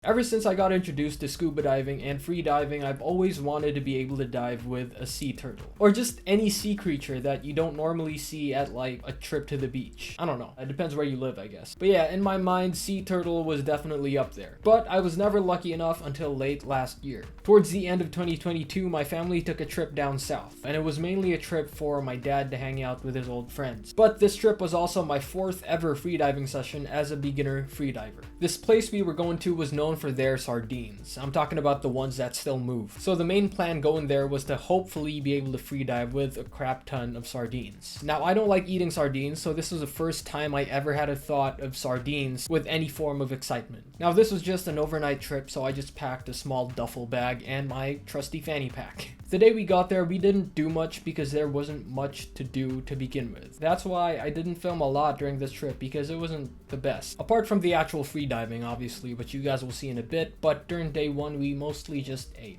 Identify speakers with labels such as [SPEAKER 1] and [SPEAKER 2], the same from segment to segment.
[SPEAKER 1] Ever since I got introduced to scuba diving and freediving, I've always wanted to be able to dive with a sea turtle. Or just any sea creature that you don't normally see at like a trip to the beach. I don't know, it depends where you live, I guess. But yeah, in my mind, sea turtle was definitely up there. But I was never lucky enough until late last year. Towards the end of 2022, my family took a trip down south. And it was mainly a trip for my dad to hang out with his old friends. But this trip was also my 4th ever freediving session as a beginner freediver. This place we were going to was known for their sardines. I'm talking about the ones that still move. So the main plan going there was to hopefully be able to freedive with a crap ton of sardines. Now, I don't like eating sardines, so this was the first time I ever had a thought of sardines with any form of excitement. Now, this was just an overnight trip, so I just packed a small duffel bag and my trusty fanny pack. The day we got there, we didn't do much because there wasn't much to do to begin with. That's why I didn't film a lot during this trip, because it wasn't the best. Apart from the actual freediving, obviously, which you guys will see in a bit, but during day 1, we mostly just ate.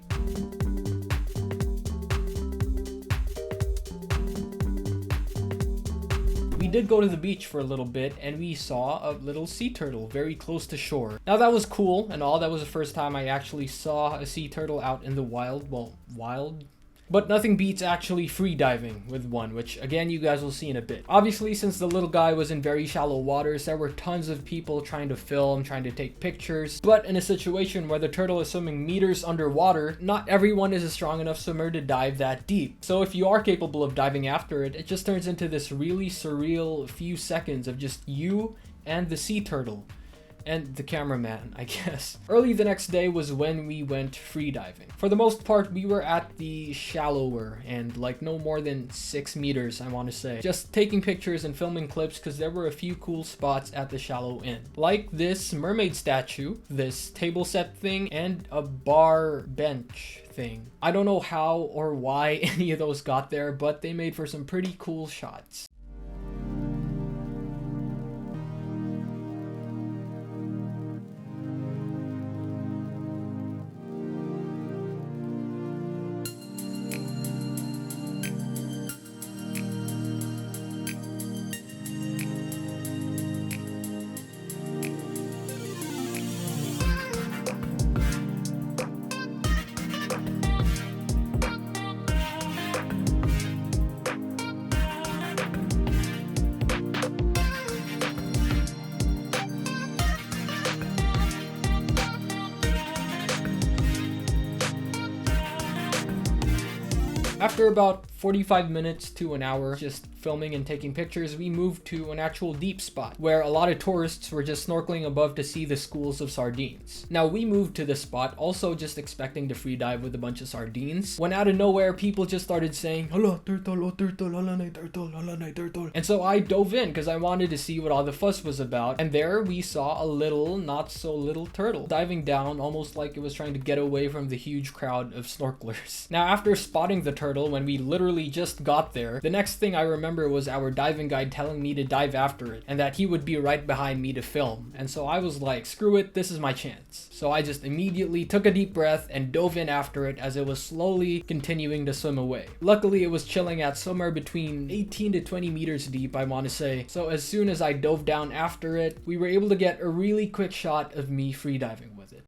[SPEAKER 1] We did go to the beach for a little bit and we saw a little sea turtle very close to shore. Now that was cool and all. That was the first time I actually saw a sea turtle out in the wild. Well, wild? But nothing beats actually freediving with one, which again you guys will see in a bit. Obviously, since the little guy was in very shallow waters, there were tons of people trying to film, trying to take pictures. But in a situation where the turtle is swimming meters underwater, not everyone is a strong enough swimmer to dive that deep. So if you are capable of diving after it, it just turns into this really surreal few seconds of just you and the sea turtle. And the cameraman, I guess. Early the next day was when we went freediving. For the most part, we were at the shallower end, like no more than 6 meters, I want to say. Just taking pictures and filming clips because there were a few cool spots at the shallow end. Like this mermaid statue, this table set thing, and a bar bench thing. I don't know how or why any of those got there, but they made for some pretty cool shots. After about 45 minutes to an hour just filming and taking pictures, we moved to an actual deep spot where a lot of tourists were just snorkeling above to see the schools of sardines. Now, we moved to this spot also just expecting to freedive with a bunch of sardines, when out of nowhere people just started saying, "Hala, turtle, oh turtle, hala nay turtle, hala nay turtle." And so I dove in because I wanted to see what all the fuss was about, and there we saw a little, not so little turtle diving down almost like it was trying to get away from the huge crowd of snorkelers. Now, after spotting the turtle when we literally just got there, the next thing I remember was our diving guide telling me to dive after it and that he would be right behind me to film. And so I was like, screw it, this is my chance. So I just immediately took a deep breath and dove in after it as it was slowly continuing to swim away. Luckily, it was chilling at somewhere between 18 to 20 meters deep, I want to say. So as soon as I dove down after it, we were able to get a really quick shot of me freediving with it.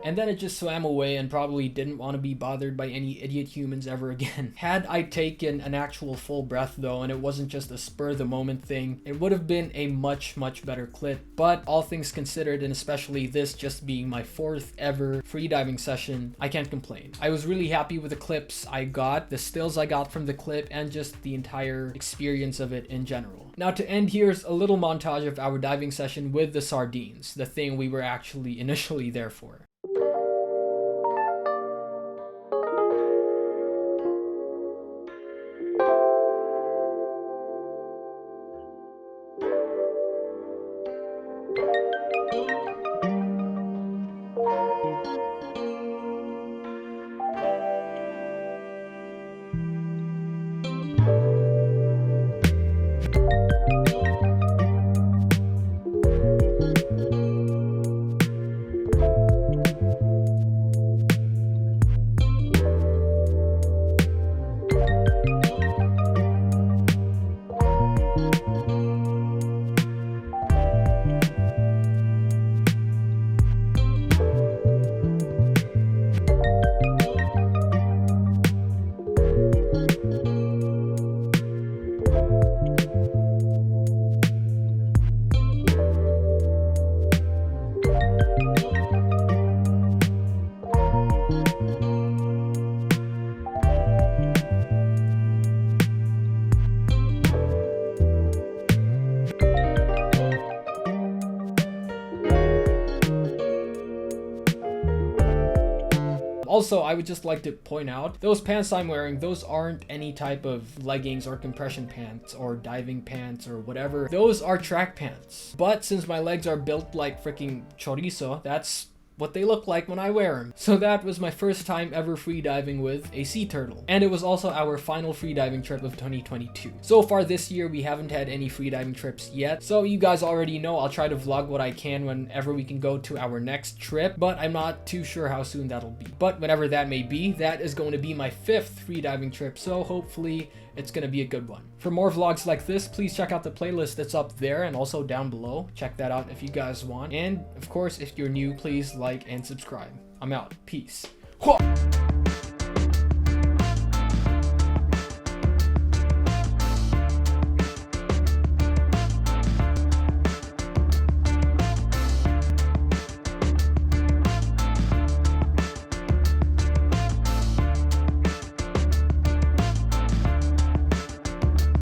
[SPEAKER 1] And then it just swam away and probably didn't want to be bothered by any idiot humans ever again. Had I taken an actual full breath though, and it wasn't just a spur of the moment thing, it would have been a much better clip. But all things considered, and especially this just being my 4th ever freediving session, I can't complain. I was really happy with the clips I got, the stills I got from the clip, and just the entire experience of it in general. Now, to end, here's a little montage of our diving session with the sardines, the thing we were actually initially there for. Also, I would just like to point out, those pants I'm wearing, those aren't any type of leggings or compression pants or diving pants or whatever. Those are track pants. But since my legs are built like freaking chorizo, that's what they look like when I wear them. So that was my first time ever freediving with a sea turtle. And it was also our final freediving trip of 2022. So far this year, we haven't had any freediving trips yet. So you guys already know I'll try to vlog what I can whenever we can go to our next trip, but I'm not too sure how soon that'll be. But whenever that may be, that is going to be my 5th freediving trip. So hopefully it's going to be a good one. For more vlogs like this, please check out the playlist that's up there and also down below. Check that out if you guys want. And of course, if you're new, please like and subscribe. I'm out. Peace. Whoa!